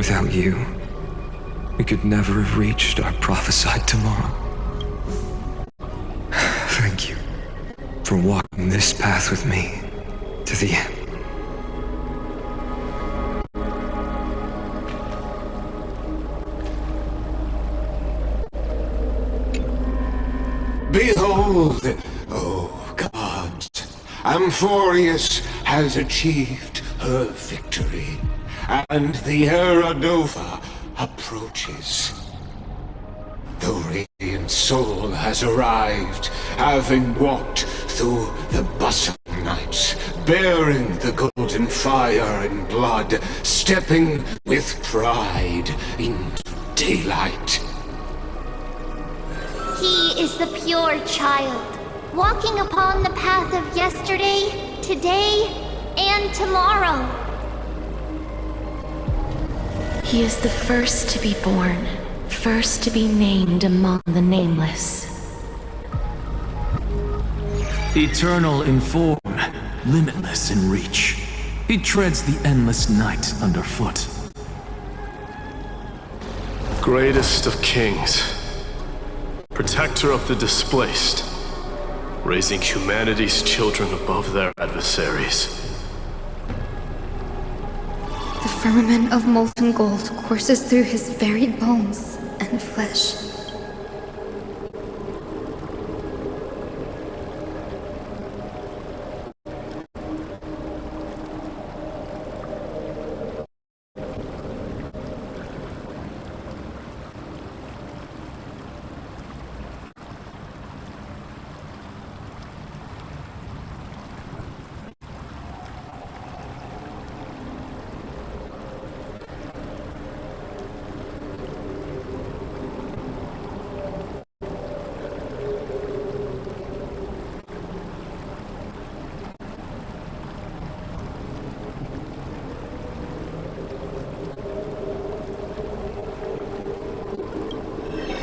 Without you, we could never have reached our prophesied tomorrow. Thank you for walking this path with me to the end. Behold, oh gods, Amphorius has achieved her victory, and the Era Nova approaches. The radiant soul has arrived, having walked through the bustling nights, bearing the golden fire and blood, stepping with pride into daylight. He is the pure child, walking upon the path of yesterday, today, and tomorrow. He is the first to be born, first to be named among the nameless. Eternal in form, limitless in reach. He treads the endless night underfoot. Greatest of kings, protector of the displaced, raising humanity's children above their adversaries. The firmament of molten gold courses through his very bones and flesh.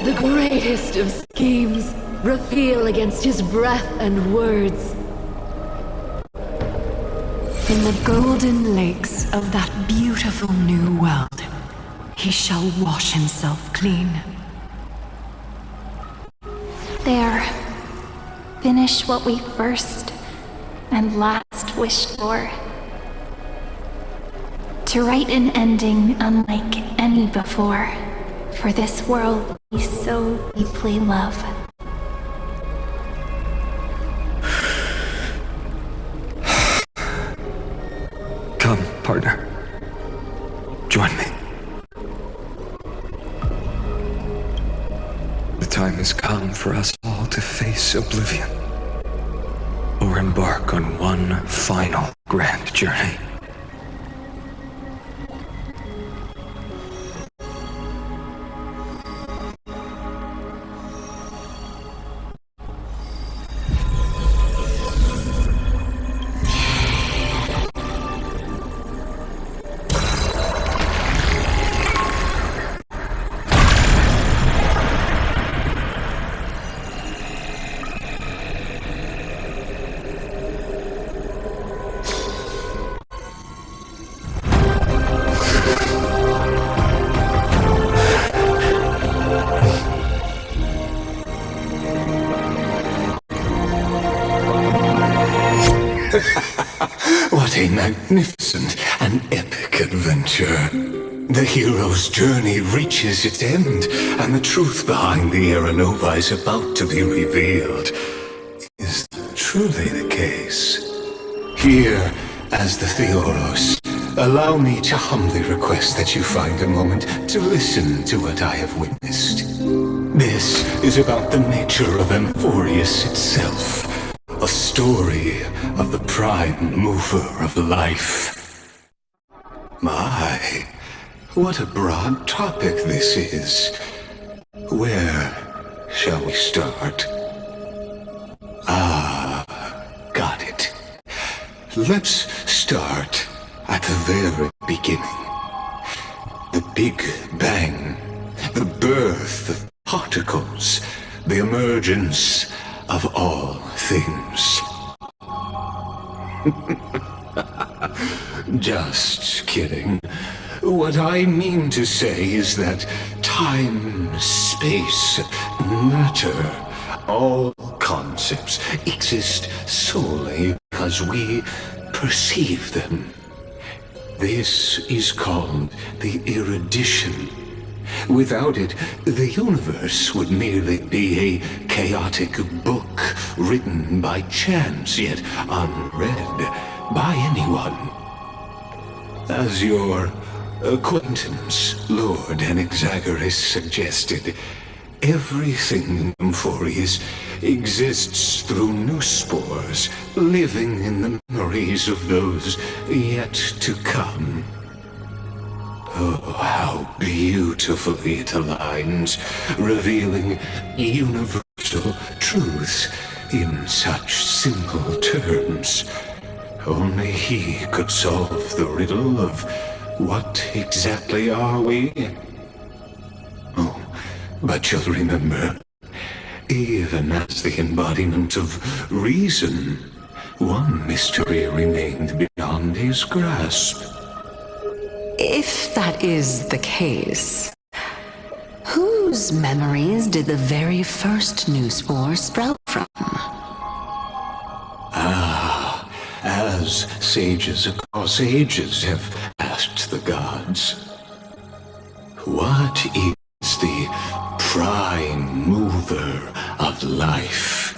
The greatest of schemes reveal against his breath and words. In the golden lakes of that beautiful new world, he shall wash himself clean. There. Finish what we first and last wished for. To write an ending unlike any before, for this world we so deeply love. Come, partner. Join me. The time has come for us all to face oblivion, or embark on one final grand journey. What a magnificent and epic adventure. The hero's journey reaches its end, and the truth behind the Era Nova is about to be revealed. Is that truly the case? Here, as the Theoros, allow me to humbly request that you find a moment to listen to what I have witnessed. This is about the nature of Amphorius itself. A story of the prime mover of life. My, what a broad topic this is. Where shall we start? Got it. Let's start at the very beginning. The Big Bang, the birth of particles, the emergence of all things. Just kidding. What I mean to say is that time, space, matter, all concepts exist solely because we perceive them. This is called the erudition. Without it, the universe would merely be a chaotic book written by chance, yet unread by anyone. As your acquaintance, Lord Anaxagoras, suggested, everything in Amphorius exists through new spores, living in the memories of those yet to come. Oh, how beautifully it aligns, revealing universal truths in such simple terms. Only he could solve the riddle of what exactly are we? Oh, but you'll remember, even as the embodiment of reason, one mystery remained beyond his grasp. If that is the case, whose memories did the very first new spore sprout from? As sages across ages have asked the gods, what is the prime mover of life?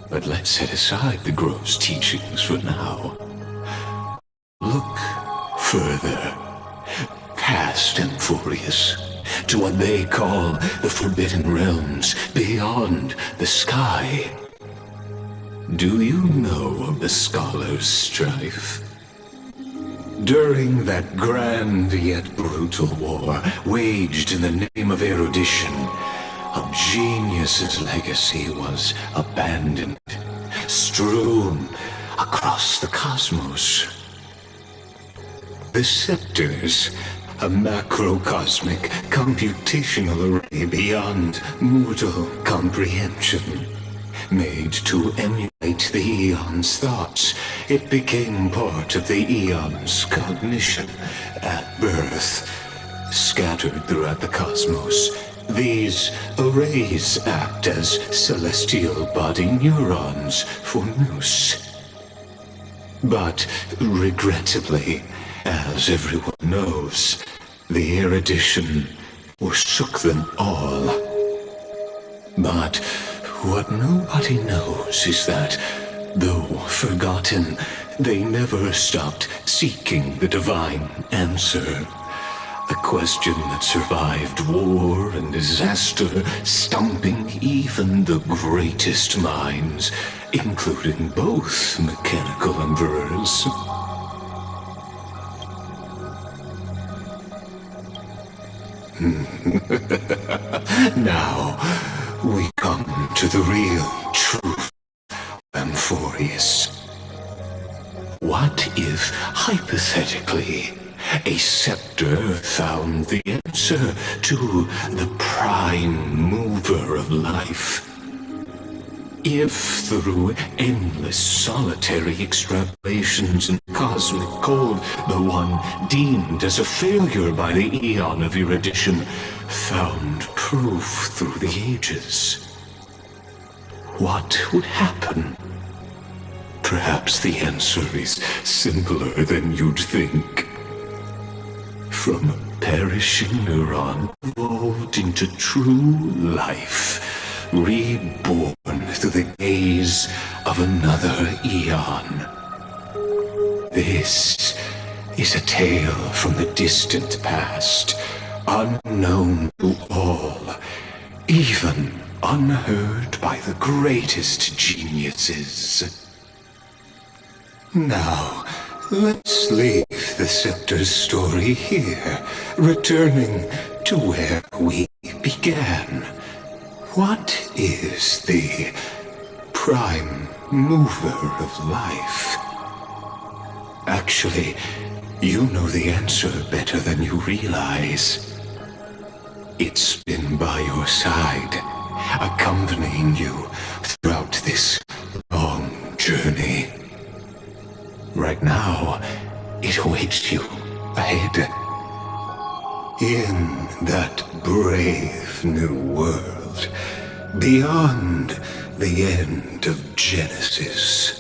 But let's set aside the grove's teachings for now. Look further, past Amphorius, to what they call the Forbidden Realms beyond the sky. Do you know of the scholars' strife? During that grand yet brutal war waged in the name of erudition, a genius's legacy was abandoned, strewn across the cosmos. The scepters, a macrocosmic computational array beyond mortal comprehension. Made to emulate the Eon's thoughts, it became part of the Eon's cognition at birth. Scattered throughout the cosmos, these arrays act as celestial body neurons for Nous. But regrettably, as everyone knows, the erudition forsook them all. But what nobody knows is that, though forgotten, they never stopped seeking the divine answer. A question that survived war and disaster, stumping even the greatest minds, including both mechanical emperors. Now, we come to the real truth of Amphorius. What if, hypothetically, a scepter found the answer to the prime mover of life? If through endless solitary extrapolations in cosmic code, the one deemed as a failure by the Eon of erudition found proof through the ages, what would happen? Perhaps the answer is simpler than you'd think. From a perishing neuron evolved into true life, reborn through the gaze of another Eon. This is a tale from the distant past, unknown to all, even unheard by the greatest geniuses. Now, let's leave the scepter's story here, returning to where we began. What is the prime mover of life? Actually, you know the answer better than you realize. It's been by your side, accompanying you throughout this long journey. Right now, it awaits you ahead. In that brave new world, beyond the end of Genesis.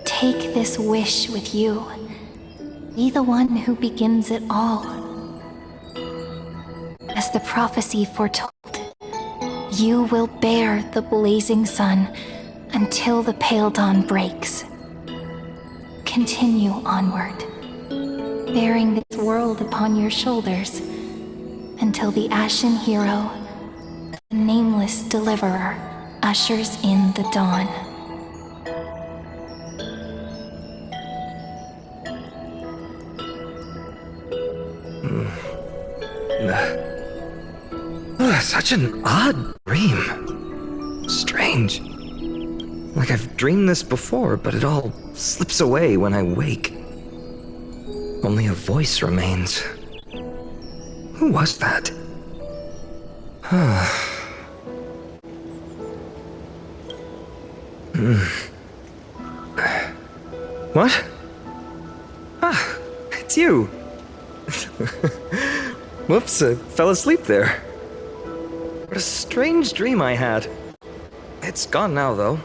Take this wish with you. Be the one who begins it all. As the prophecy foretold, you will bear the blazing sun until the pale dawn breaks. Continue onward, bearing this world upon your shoulders until the ashen hero, the nameless deliverer, ushers in the dawn. Such an odd dream. Strange. Like I've dreamed this before, but it all slips away when I wake. Only a voice remains. Who was that? What? Ah, it's you. Whoops, I fell asleep there. What a strange dream I had. It's gone now, though.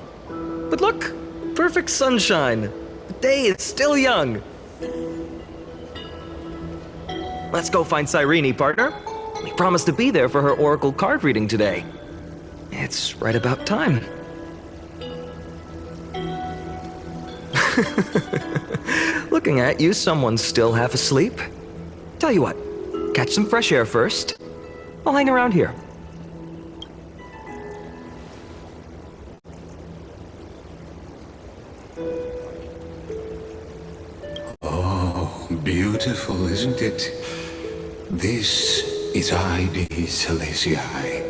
But look, perfect sunshine. The day is still young. Let's go find Cyrene, partner. We promised to be there for her oracle card reading today. It's right about time. Looking at you, someone's still half asleep. Tell you what, catch some fresh air first. I'll hang around here. Oh, beautiful, isn't it? This is Aedes, elysiae,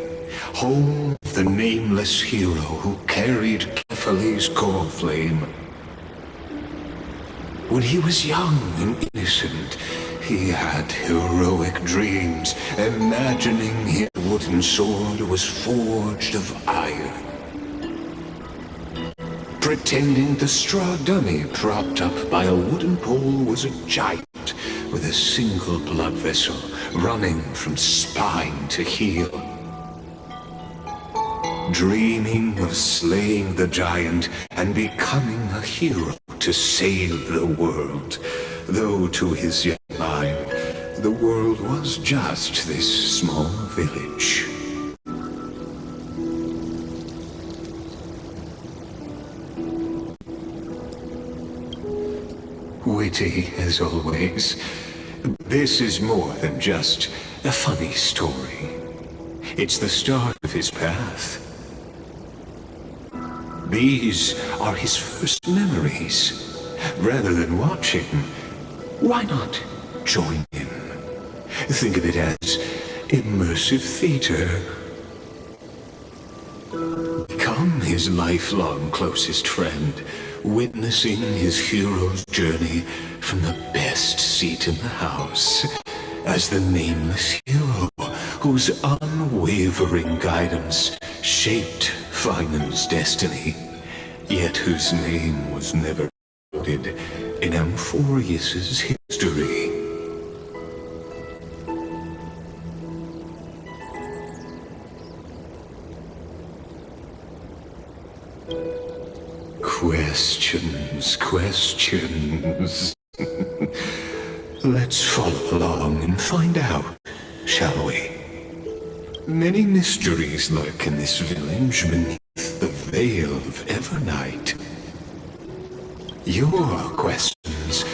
home of the nameless hero who carried Kephale's core flame. When he was young and innocent, he had heroic dreams, imagining his wooden sword was forged of iron. Pretending the straw dummy propped up by a wooden pole was a giant with a single blood vessel running from spine to heel. Dreaming of slaying the giant and becoming a hero to save the world, though to his young mind, the world was just this small village. Witty as always, this is more than just a funny story. It's the start of his path. These are his first memories. Rather than watching, why not join in? Think of it as immersive theater. Become his lifelong closest friend, witnessing his hero's journey from the best seat in the house, as the nameless hero whose unwavering guidance shaped phainons' destiny, yet whose name was never recorded in Amphorius's history. Questions. Let's follow along and find out, shall we? Many mysteries lurk in this village beneath the veil of Evernight. Your questions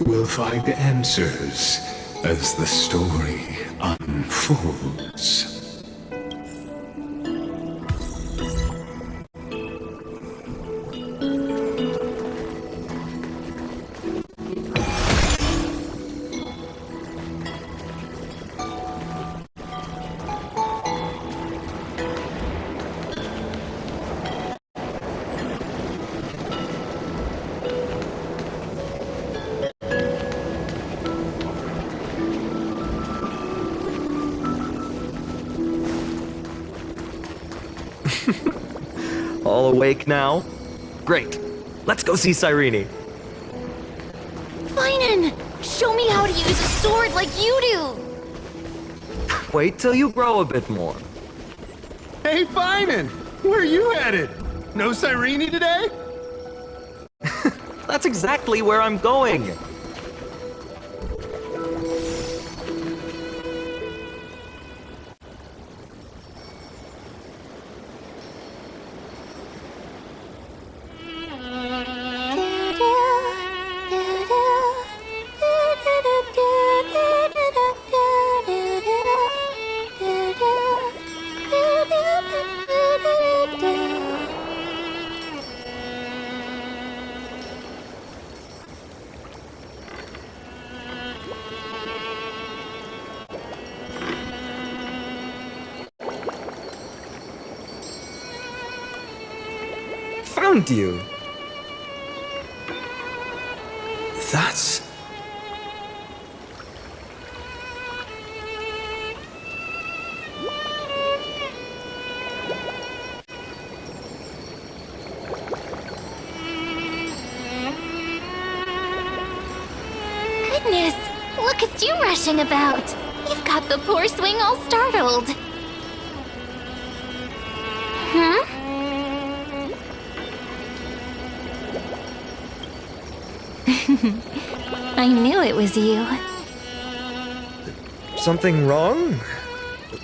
will find answers as the story unfolds. All awake now? Great. Let's go see Cyrene. Phaenon! Show me how to use a sword like you do! Wait till you grow a bit more. Hey, Phainons! Where are you headed? No Cyrene today? That's exactly where I'm going. Found you. That's... Goodness! Look at you rushing about! You've got the poor swing all startled! Hmm? I knew it was you. Something wrong?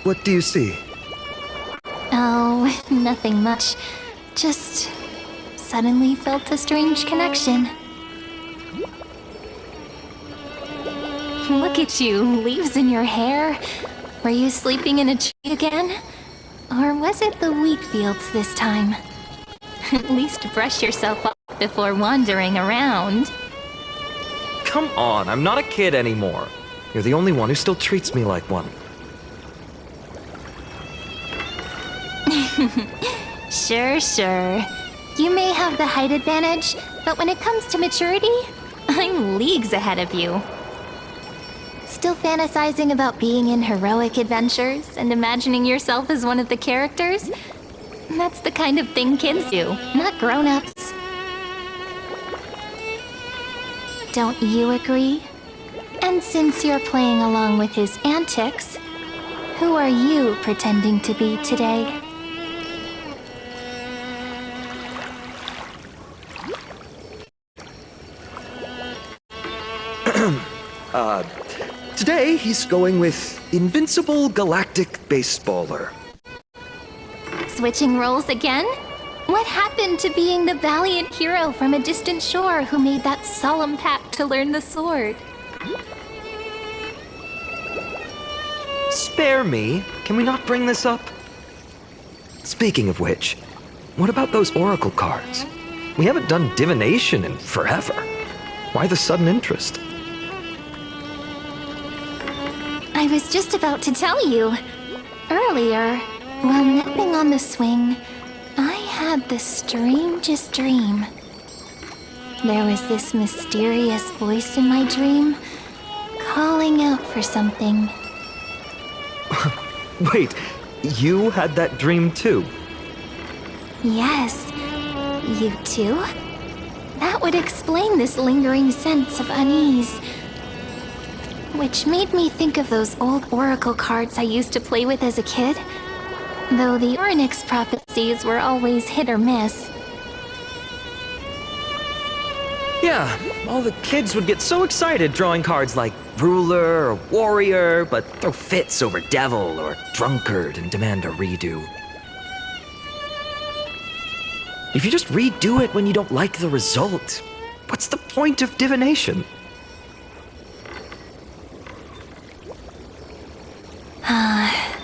What do you see? Oh, nothing much. Just suddenly felt a strange connection. Look at you, leaves in your hair. Were you sleeping in a tree again? Or was it the wheat fields this time? At least brush yourself off before wandering around. Come on, I'm not a kid anymore. You're the only one who still treats me like one. Sure. You may have the height advantage, but when it comes to maturity, I'm leagues ahead of you. Still fantasizing about being in heroic adventures and imagining yourself as one of the characters? That's the kind of thing kids do, not grown-ups. Don't you agree? And since you're playing along with his antics, who are you pretending to be today? Today he's going with Invincible Galactic Baseballer. Switching roles again? What happened to being the valiant hero from a distant shore who made that solemn pact to learn the sword? Spare me. Can we not bring this up? Speaking of which, what about those oracle cards? We haven't done divination in forever. Why the sudden interest? I was just about to tell you. Earlier, while napping on the swing, I had the strangest dream. There was this mysterious voice in my dream, calling out for something. Wait, you had that dream too? Yes, you too? That would explain this lingering sense of unease. Which made me think of those old oracle cards I used to play with as a kid. Though the Ornyx prophecies were always hit or miss. Yeah, all the kids would get so excited drawing cards like ruler or warrior, but throw fits over devil or drunkard and demand a redo. If you just redo it when you don't like the result, what's the point of divination?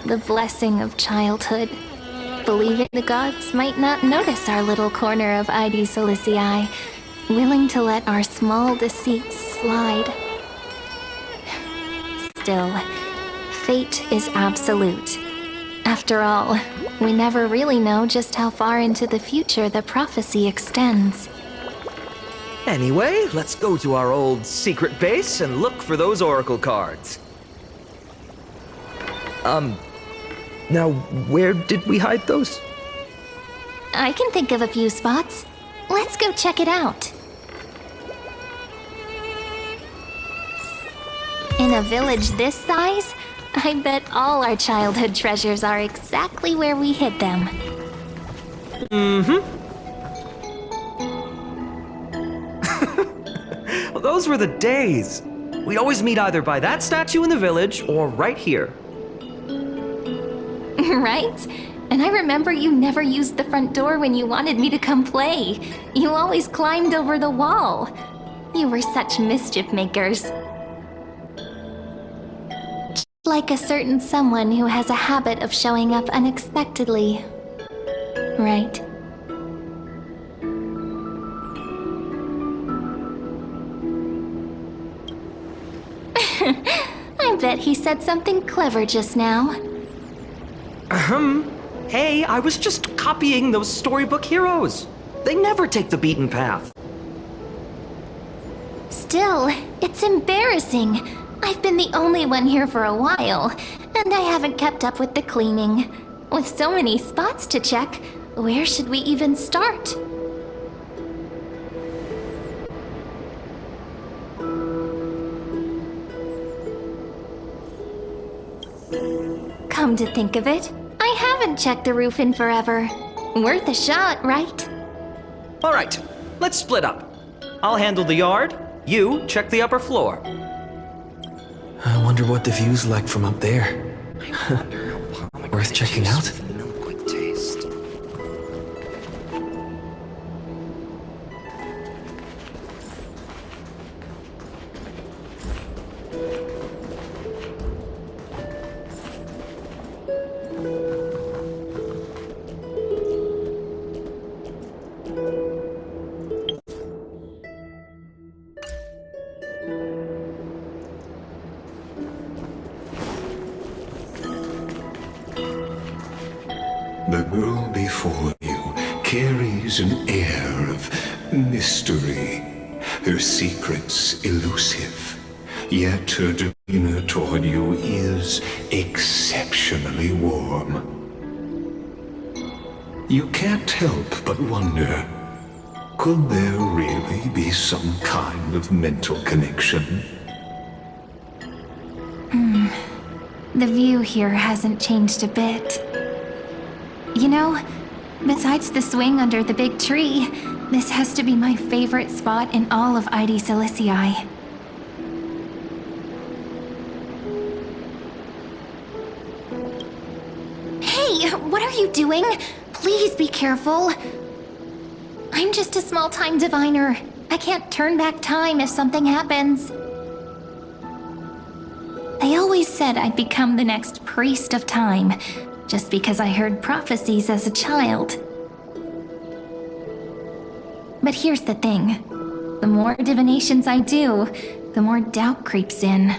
The blessing of childhood. Believing the gods might not notice our little corner of Aedes, elysiae, willing to let our small deceits slide. Still, fate is absolute. After all, we never really know just how far into the future the prophecy extends. Anyway, let's go to our old secret base and look for those oracle cards. Now, where did we hide those? I can think of a few spots. Let's go check it out. In a village this size, I bet all our childhood treasures are exactly where we hid them. Well, those were the days. We'd always meet either by that statue in the village or right here. Right? And I remember you never used the front door when you wanted me to come play. You always climbed over the wall. You were such mischief makers. Just like a certain someone who has a habit of showing up unexpectedly. Right? I bet he said something clever just now. Hey, I was just copying those storybook heroes. They never take the beaten path. Still, it's embarrassing. I've been the only one here for a while, and I haven't kept up with the cleaning. With so many spots to check, where should we even start? Come to think of it, I haven't checked the roof in forever. Worth a shot, right? All right, let's split up. I'll handle the yard. You check the upper floor. I wonder what the view's like from up there. Worth checking out? Quick taste. The girl before you carries an air of mystery, her secrets elusive, yet her demeanor toward you is exceptionally warm. You can't help but wonder, could there really be some kind of mental connection? The view here hasn't changed a bit. You know, besides the swing under the big tree, this has to be my favorite spot in all of Aedes, elysiae. Hey, what are you doing? Please be careful. I'm just a small-time diviner. I can't turn back time if something happens. They always said I'd become the next priest of time, just because I heard prophecies as a child. But here's the thing. The more divinations I do, the more doubt creeps in.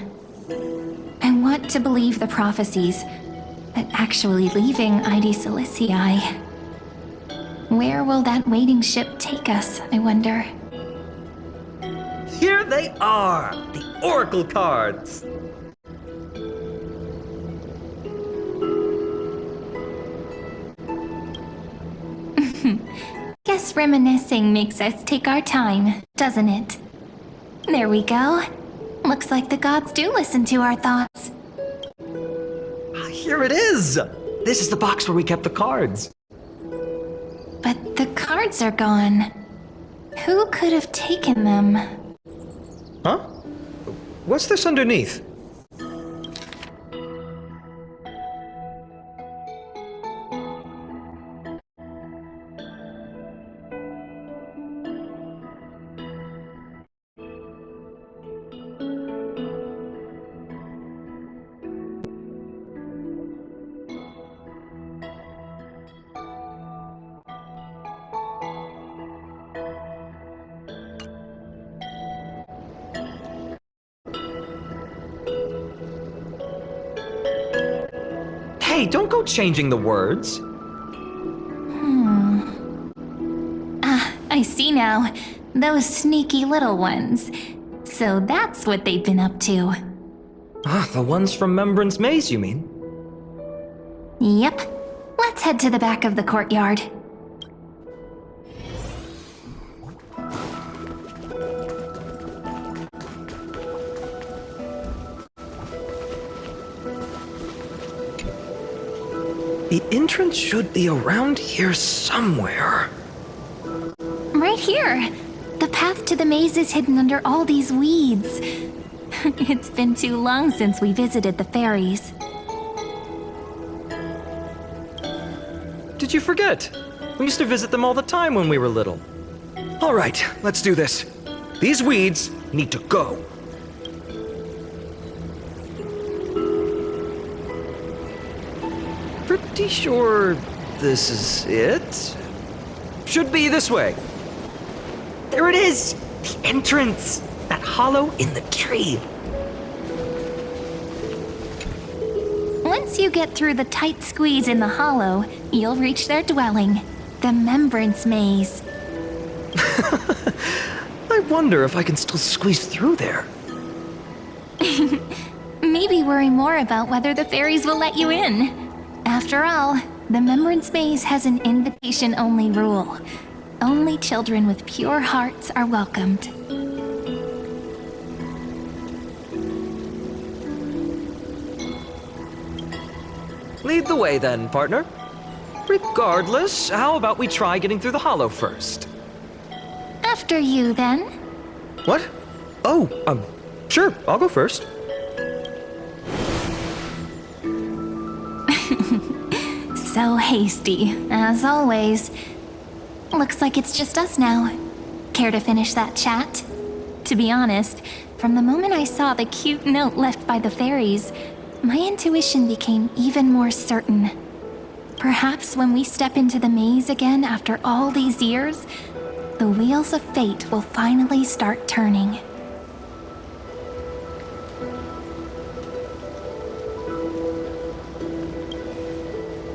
I want to believe the prophecies, but actually leaving Aedes, elysiae. Where will that waiting ship take us, I wonder? Here they are, the Oracle cards. Guess reminiscing makes us take our time, doesn't it? There we go. Looks like the gods do listen to our thoughts. Here it is. This is the box where we kept the cards. But the cards are gone. Who could have taken them? Huh? What's this underneath? Hey, don't go changing the words. I see now. Those sneaky little ones. So that's what they've been up to. Ah, the ones from Membran's Maze, you mean? Yep. Let's head to the back of the courtyard. The entrance should be around here somewhere. Right here. The path to the maze is hidden under all these weeds. It's been too long since we visited the fairies. Did you forget? We used to visit them all the time when we were little. All right, let's do this. These weeds need to go. Pretty sure this is it? Should be this way. There it is! The entrance! That hollow in the tree. Once you get through the tight squeeze in the hollow, you'll reach their dwelling, the Remembrance Maze. I wonder if I can still squeeze through there. Maybe worry more about whether the fairies will let you in. After all, the Remembrance Maze has an invitation-only rule. Only children with pure hearts are welcomed. Lead the way then, partner. Regardless, how about we try getting through the hollow first? After you, then. What? Oh, sure, I'll go first. So hasty, as always. Looks like it's just us now. Care to finish that chat? To be honest, from the moment I saw the cute note left by the fairies, my intuition became even more certain. Perhaps when we step into the maze again after all these years, the wheels of fate will finally start turning.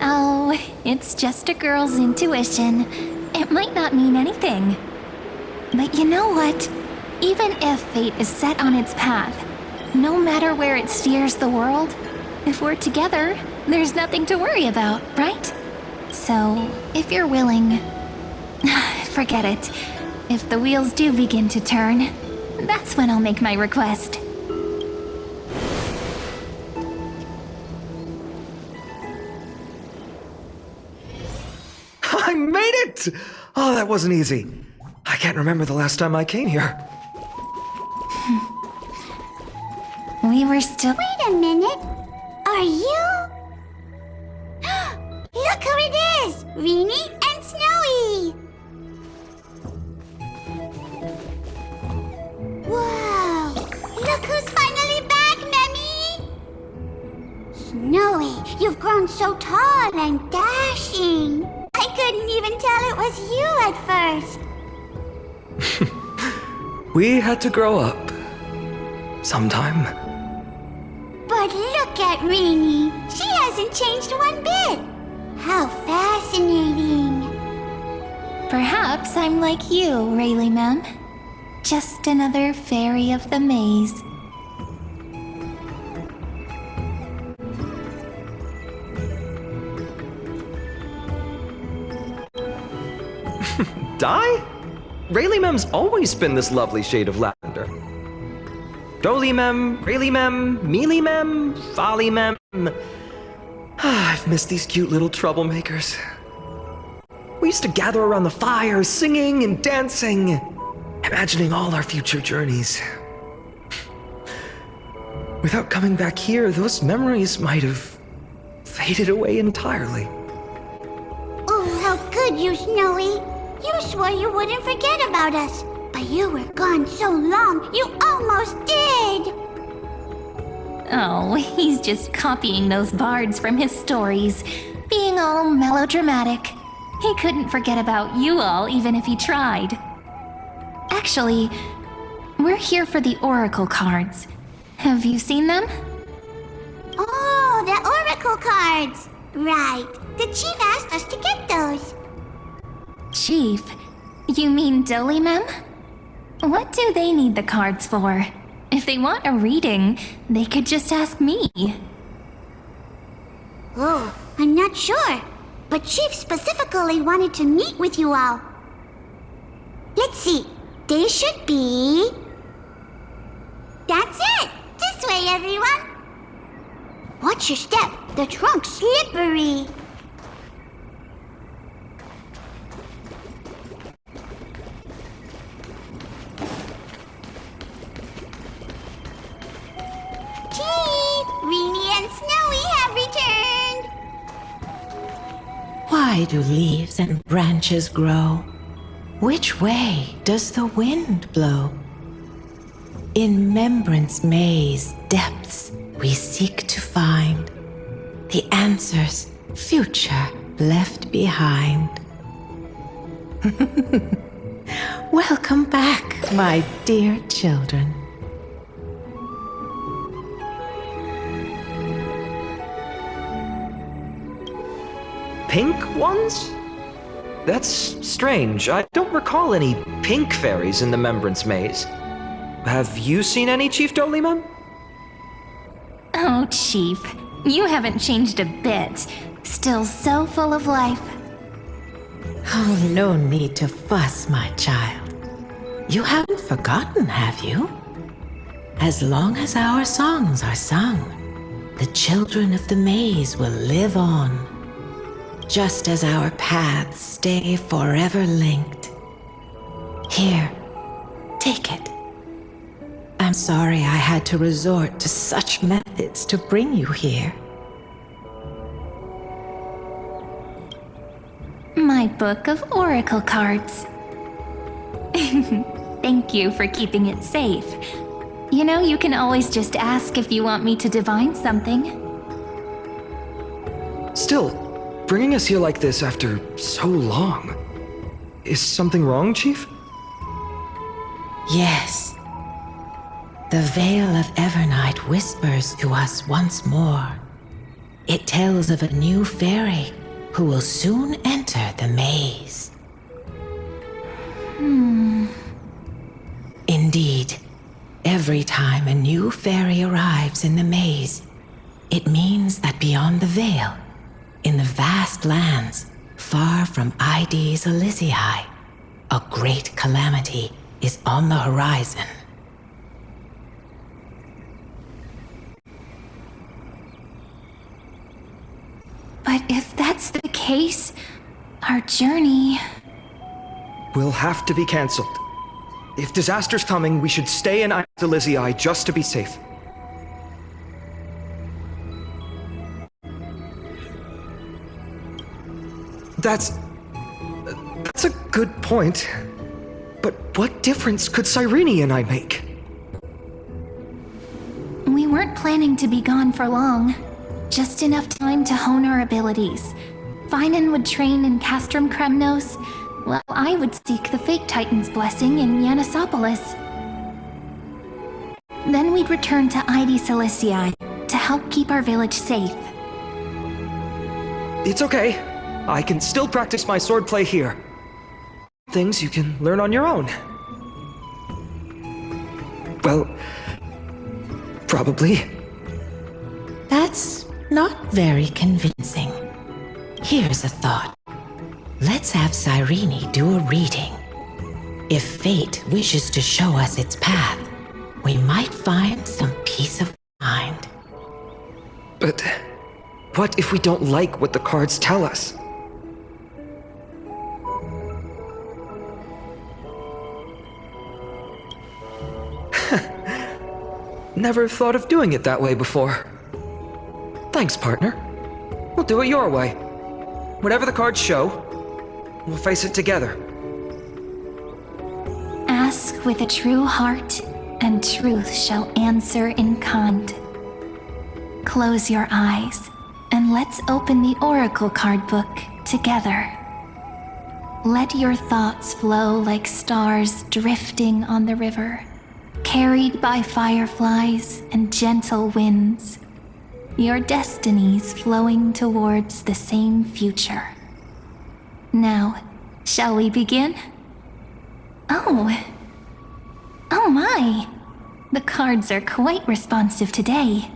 Oh, it's just a girl's intuition. It might not mean anything. But you know what? Even if fate is set on its path, no matter where it steers the world, if we're together, there's nothing to worry about, right? So, if you're willing, forget it. If the wheels do begin to turn, that's when I'll make my request. I made it! Oh, that wasn't easy. I can't remember the last time I came here. We were still... Wait a minute. Are you? Look who it is! Reenie and Snowy! Whoa! Look who's finally back, Memmy! Snowy, you've grown so tall and dashing. I couldn't even tell it was you at first. We had to grow up. Sometime. But look at Reenie. She hasn't changed one bit. How fascinating. Perhaps I'm like you, Rayleigh Mem. Just another fairy of the maze. Dye? Rayleigh Mem's always been this lovely shade of lavender. Doly Mem, Rayleigh Mem, Mealy Mem, Folly Mem. I've missed these cute little troublemakers. We used to gather around the fire, singing and dancing, imagining all our future journeys. Without coming back here, those memories might have faded away entirely. Oh, how could you, Snowy? You swore you wouldn't forget about us. But you were gone so long, you almost did! Oh, he's just copying those bards from his stories, being all melodramatic. He couldn't forget about you all, even if he tried. Actually, we're here for the Oracle cards. Have you seen them? Oh, the Oracle cards! Right. The Chief asked us to get those. Chief? You mean Doly Mem? What do they need the cards for? If they want a reading, they could just ask me. Oh, I'm not sure. But Chief specifically wanted to meet with you all. Let's see. They should be... That's it! This way, everyone! Watch your step. The trunk's slippery. Why do leaves and branches grow? Which way does the wind blow? In Remembrance Maze depths we seek to find the answers future left behind. Welcome back, my dear children. Pink ones? That's strange. I don't recall any pink fairies in the Remembrance Maze. Have you seen any, Chief Dolimem? Oh, Chief, you haven't changed a bit. Still so full of life. Oh, no need to fuss, my child. You haven't forgotten, have you? As long as our songs are sung, the children of the maze will live on. Just as our paths stay forever linked. Here, take it. I'm sorry I had to resort to such methods to bring you here. My book of oracle cards. Thank you for keeping it safe. You know, you can always just ask if you want me to divine something. Still, bringing us here like this after so long. Is something wrong, Chief? Yes. The Veil of Evernight whispers to us once more. It tells of a new fairy who will soon enter the maze. Indeed, every time a new fairy arrives in the maze, it means that beyond the veil, in the vast lands far from Aedes elysiae, a great calamity is on the horizon. But if that's the case, our journey... Will have to be cancelled. If disaster's coming, we should stay in Aedes elysiae just to be safe. That's a good point. But what difference could Cyrene and I make? We weren't planning to be gone for long. Just enough time to hone our abilities. Phainons would train in Castrum Kremnos, while I would seek the Fake Titan's blessing in Yanisopolis. Then we'd return to Aedes elysiae to help keep our village safe. It's okay. I can still practice my swordplay here. Things you can learn on your own. Well, probably. That's not very convincing. Here's a thought. Let's have Cyrene do a reading. If fate wishes to show us its path, we might find some peace of mind. But what if we don't like what the cards tell us? Never thought of doing it that way before. Thanks, partner. We'll do it your way. Whatever the cards show, we'll face it together. Ask with a true heart, and truth shall answer in kind. Close your eyes, and let's open the oracle card book together. Let your thoughts flow like stars drifting on the river, carried by fireflies and gentle winds. Your destinies flowing towards the same future. Now, shall we begin? Oh my! The cards are quite responsive today.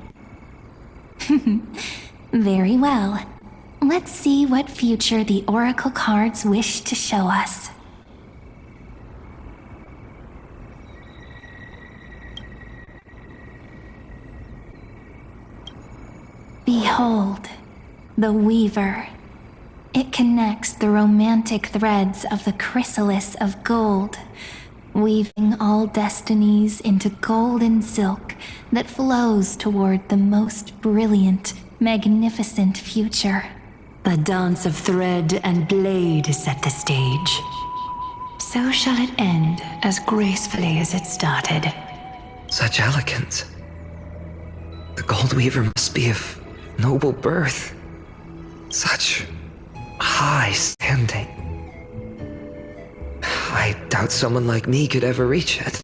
Very well. Let's see what future the oracle cards wish to show us. Behold, the Weaver. It connects the romantic threads of the chrysalis of gold, weaving all destinies into golden silk that flows toward the most brilliant, magnificent future, The dance of thread and blade set the stage. So shall it end as gracefully as it started. Such elegance. The Gold Weaver must be of noble birth. Such high standing. I doubt someone like me could ever reach it.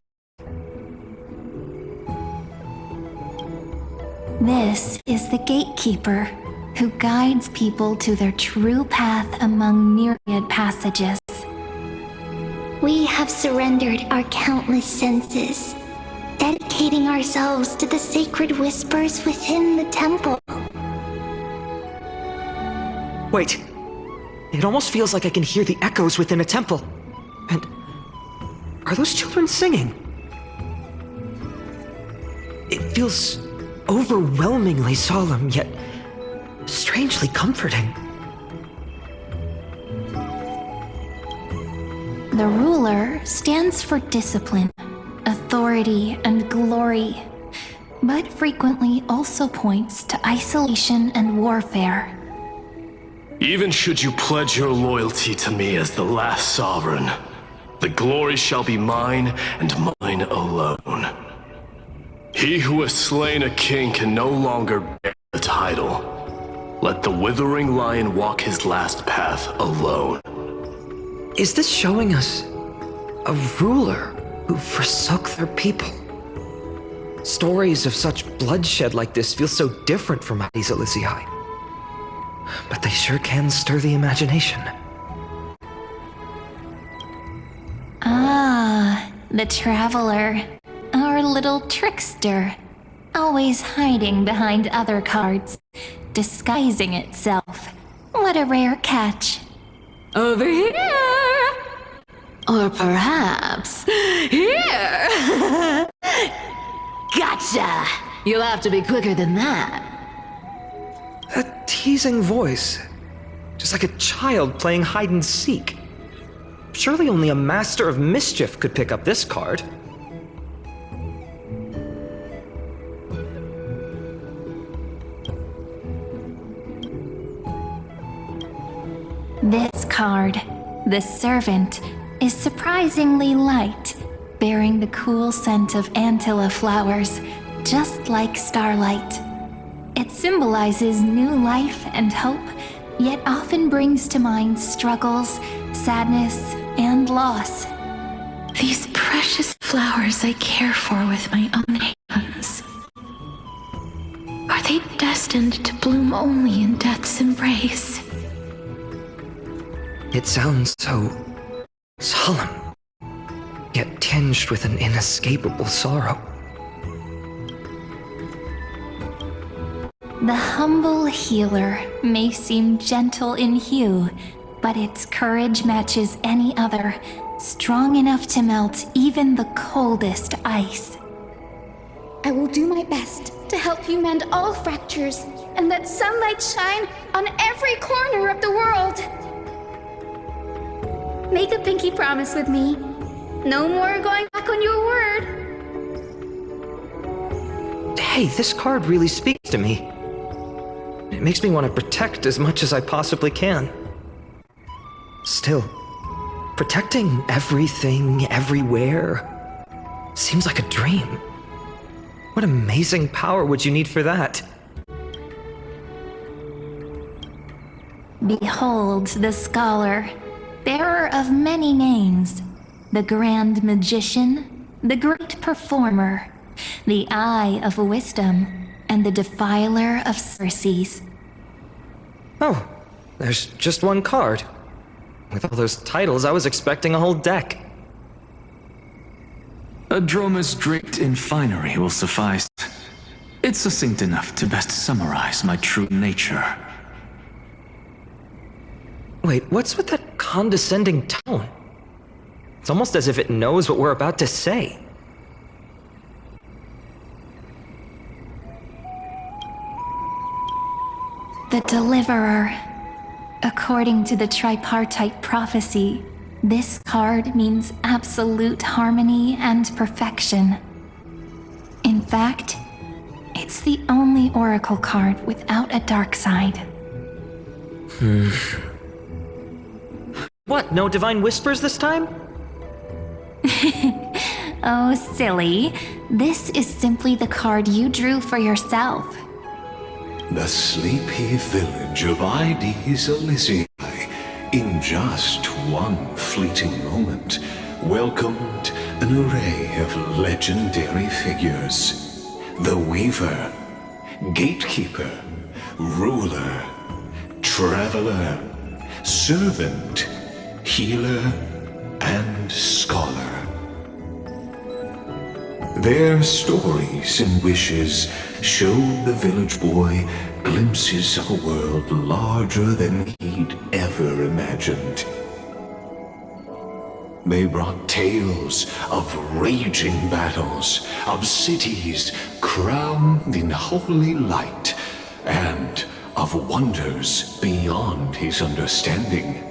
This is the gatekeeper who guides people to their true path among myriad passages. We have surrendered our countless senses, dedicating ourselves to the sacred whispers within the temple. Wait. It almost feels like I can hear the echoes within a temple. And are those children singing? It feels overwhelmingly solemn, yet strangely comforting. The ruler stands for discipline, authority, and glory, but frequently also points to isolation and warfare. Even should you pledge your loyalty to me as the last sovereign, the glory shall be mine and mine alone. He who has slain a king can no longer bear the title. Let the withering lion walk his last path alone. Is this showing us a ruler who forsook their people? Stories of such bloodshed like this feel so different from Aedes elysiae. But they sure can stir the imagination. Ah, the traveler. Our little trickster. Always hiding behind other cards. Disguising itself. What a rare catch. Over here! Or perhaps here! Gotcha! You'll have to be quicker than that. That teasing voice. Just like a child playing hide and seek. Surely only a master of mischief could pick up this card. This card, the Servant, is surprisingly light, bearing the cool scent of Antilla flowers, just like starlight. It symbolizes new life and hope, yet often brings to mind struggles, sadness, and loss. These precious flowers I care for with my own hands. Are they destined to bloom only in death's embrace? It sounds so solemn, yet tinged with an inescapable sorrow. The humble healer may seem gentle in hue, but its courage matches any other, strong enough to melt even the coldest ice. I will do my best to help you mend all fractures and let sunlight shine on every corner of the world. Make a pinky promise with me. No more going back on your word. Hey, this card really speaks to me. It makes me want to protect as much as I possibly can. Still, protecting everything, everywhere, seems like a dream. What amazing power would you need for that? Behold the scholar, bearer of many names, the grand magician, the great performer, the eye of wisdom, and the defiler of Circes. Oh, there's just one card. With all those titles, I was expecting a whole deck. A dromus draped in finery will suffice. It's succinct enough to best summarize my true nature. Wait, what's with that condescending tone? It's almost as if it knows what we're about to say. The Deliverer. According to the tripartite prophecy, this card means absolute harmony and perfection. In fact, it's the only oracle card without a dark side. What, no divine whispers this time? Oh, silly. This is simply the card you drew for yourself. The sleepy village of Aedes, Elysiae, in just one fleeting moment, welcomed an array of legendary figures. The Weaver, Gatekeeper, Ruler, Traveler, Servant, Healer, and Scholar. Their stories and wishes showed the village boy glimpses of a world larger than he'd ever imagined. They brought tales of raging battles, of cities crowned in holy light, and of wonders beyond his understanding.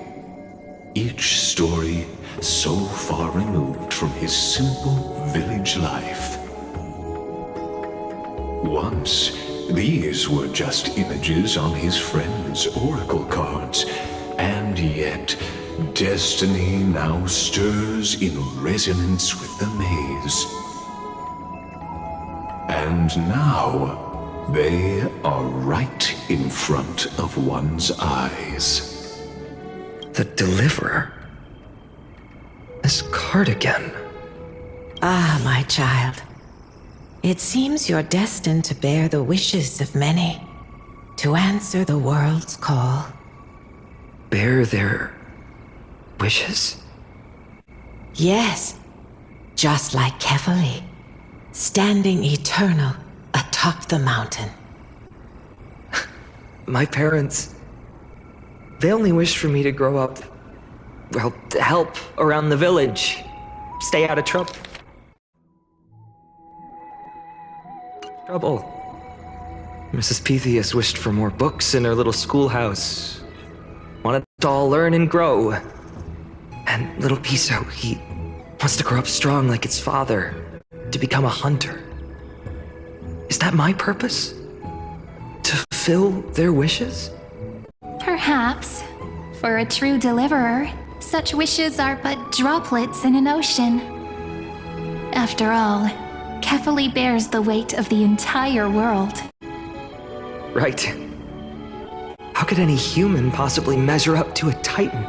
Each story so far removed from his simple village life. Once, these were just images on his friend's oracle cards, and yet destiny now stirs in resonance with the maze. And now, they are right in front of one's eyes. The Deliverer. This card again. Ah, my child. It seems you're destined to bear the wishes of many, to answer the world's call. Bear their wishes? Yes, just like Kefali, standing eternal atop the mountain. My parents, they only wished for me to grow up, well, to help around the village, stay out of trouble. Mrs. Pythias wished for more books in her little schoolhouse. Wanted to all learn and grow. And little Piso, he wants to grow up strong like its father, to become a hunter. Is that my purpose? To fulfill their wishes? Perhaps. For a true deliverer, such wishes are but droplets in an ocean. After all, Kefali bears the weight of the entire world. Right. How could any human possibly measure up to a titan?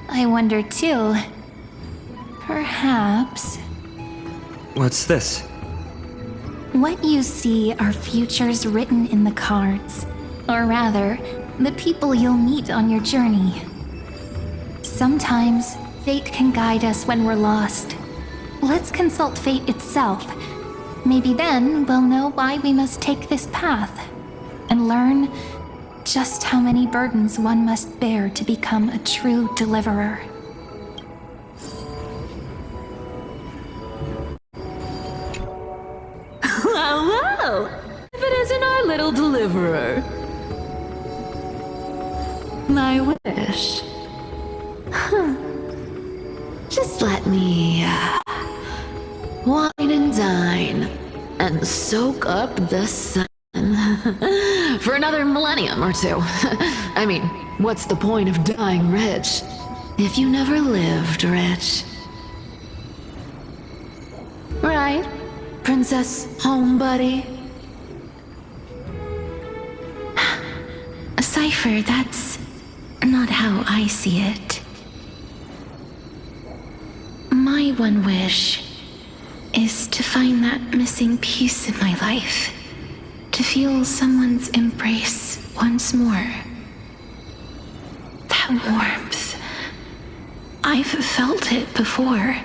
I wonder too. Perhaps... What's this? What you see are futures written in the cards. Or rather, the people you'll meet on your journey. Sometimes, fate can guide us when we're lost. Let's consult fate itself. Maybe then we'll know why we must take this path. And learn just how many burdens one must bear to become a true deliverer. Well, if it isn't our little deliverer. My wish. Just let me, wine and dine, and soak up the sun. For another millennium or two. I mean, what's the point of dying rich if you never lived rich? Right, Princess Homebuddy? Cypher, that's not how I see it. My one wish is to find that missing piece in my life. To feel someone's embrace once more. That warmth. I've felt it before,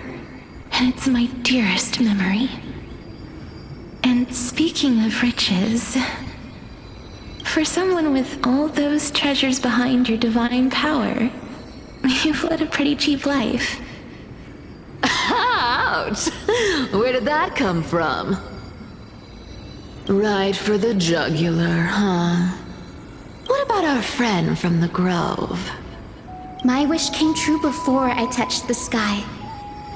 and it's my dearest memory. And speaking of riches, for someone with all those treasures behind your divine power, you've led a pretty cheap life. Ouch! Where did that come from? Right for the jugular, huh? What about our friend from the Grove? My wish came true before I touched the sky.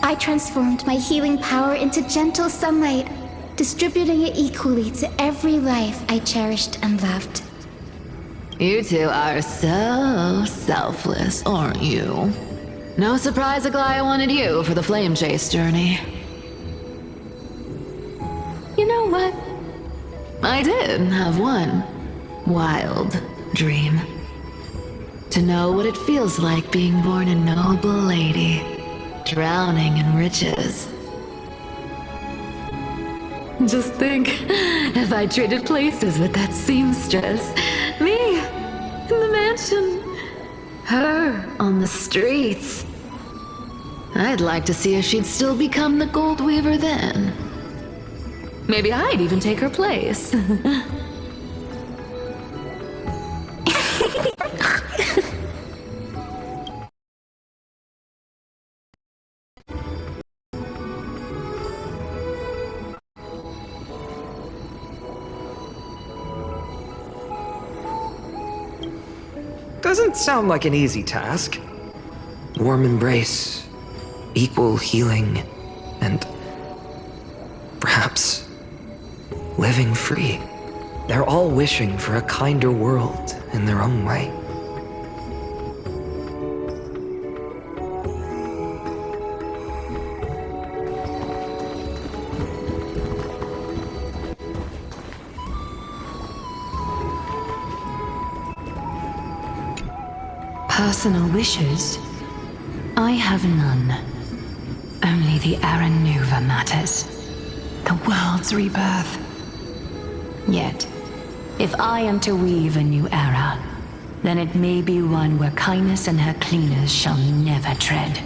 I transformed my healing power into gentle sunlight, distributing it equally to every life I cherished and loved. You two are so selfless, aren't you? No surprise Aglaya wanted you for the flame chase journey. You know what? I did have one wild dream. To know what it feels like being born a noble lady, drowning in riches. Just think, if I traded places with that seamstress, me in the mansion, her on the streets. I'd like to see if she'd still become the gold weaver then. Maybe I'd even take her place. Doesn't sound like an easy task. Warm embrace, equal healing, and perhaps living free. They're all wishing for a kinder world in their own way. Personal wishes? I have none. Only the Era Nova matters. The world's rebirth. Yet, if I am to weave a new era, then it may be one where kindness and her cleaners shall never tread.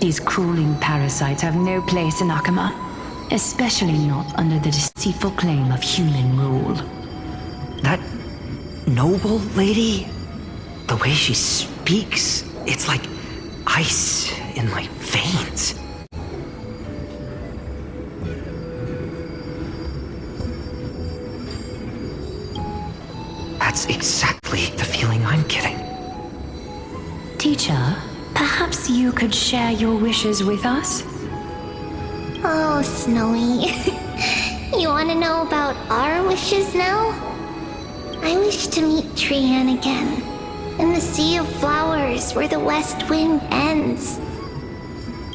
These crawling parasites have no place in Akama, especially not under the deceitful claim of human rule. That noble lady, the way she speaks, it's like ice in my veins. That's exactly the feeling I'm getting. Teacher, perhaps you could share your wishes with us? Oh, Snowy. You want to know about our wishes now? I wish to meet Trian again, in the sea of flowers where the west wind ends.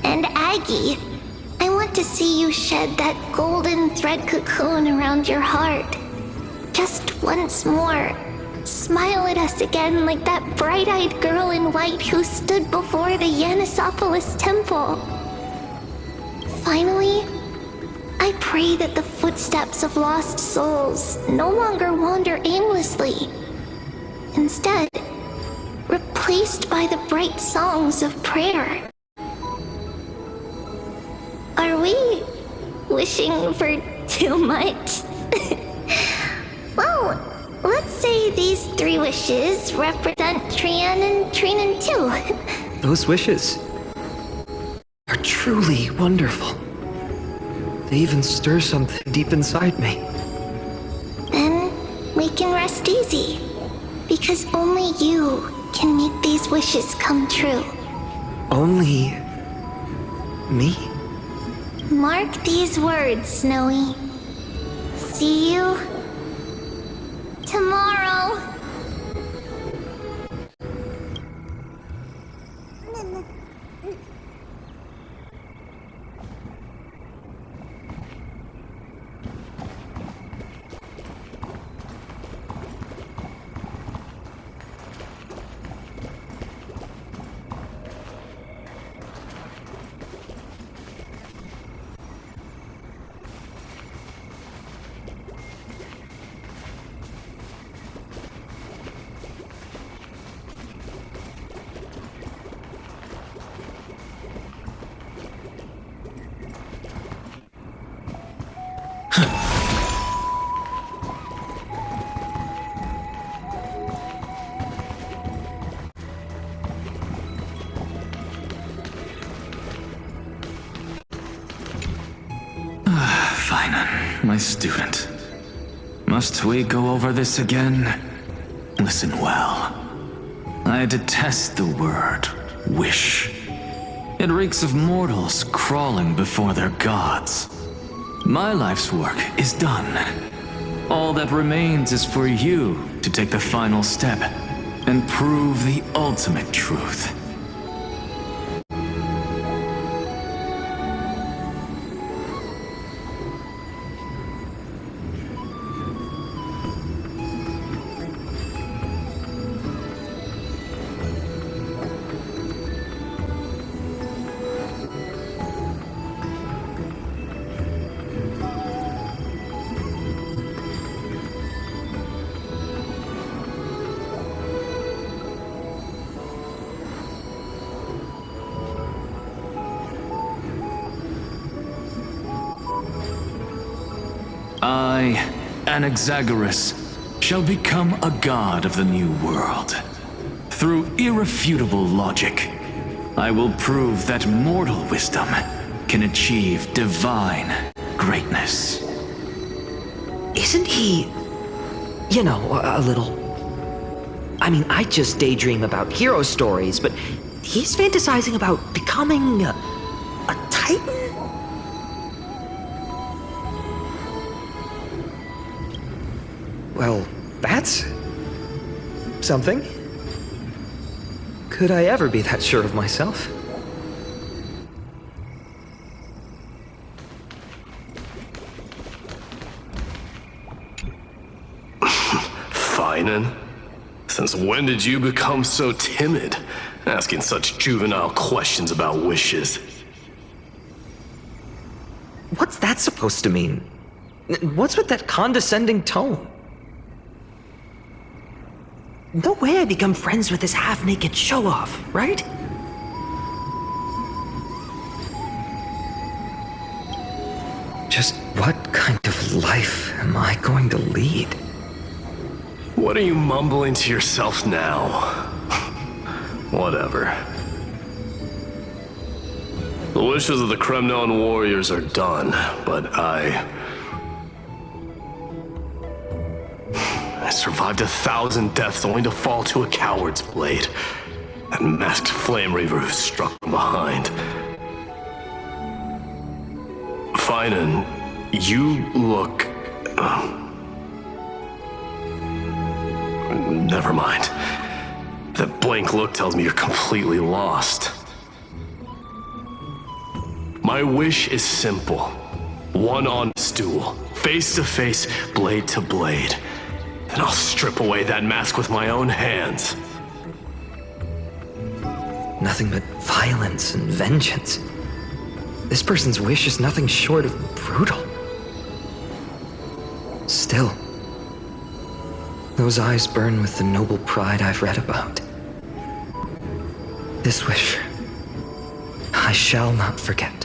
And Aggie, I want to see you shed that golden thread cocoon around your heart. Just once more. Smile at us again like that bright-eyed girl in white who stood before the Yanisopolis temple. Finally, I pray that the footsteps of lost souls no longer wander aimlessly. Instead, replaced by the bright songs of prayer. Are we wishing for too much? Well, let's say these 3 wishes represent Trian and Trinan too. Those wishes are truly wonderful. They even stir something deep inside me. Then we can rest easy, because only you can make these wishes come true. Only me? Mark these words, Snowy. See you tomorrow. Phainons, my student. Must we go over this again? Listen well. I detest the word wish. It reeks of mortals crawling before their gods. My life's work is done. All that remains is for you to take the final step and prove the ultimate truth. I, Anaxagoras, shall become a god of the new world. Through irrefutable logic, I will prove that mortal wisdom can achieve divine greatness. Isn't he, you know, a little... I mean, I just daydream about hero stories, but he's fantasizing about becoming a titan? Well, that's something. Could I ever be that sure of myself? Phainons? Since when did you become so timid, asking such juvenile questions about wishes? What's that supposed to mean? What's with that condescending tone? No way I become friends with this half-naked show-off, right? Just what kind of life am I going to lead? What are you mumbling to yourself now? Whatever. The wishes of the Kremnon warriors are done, but I survived 1,000 deaths only to fall to a coward's blade. That masked flame reaver who struck from behind. Phainons, you look... Never mind. That blank look tells me you're completely lost. My wish is simple. One honest duel, face to face, blade to blade. Then I'll strip away that mask with my own hands. Nothing but violence and vengeance. This person's wish is nothing short of brutal. Still, those eyes burn with the noble pride I've read about. This wish, I shall not forget.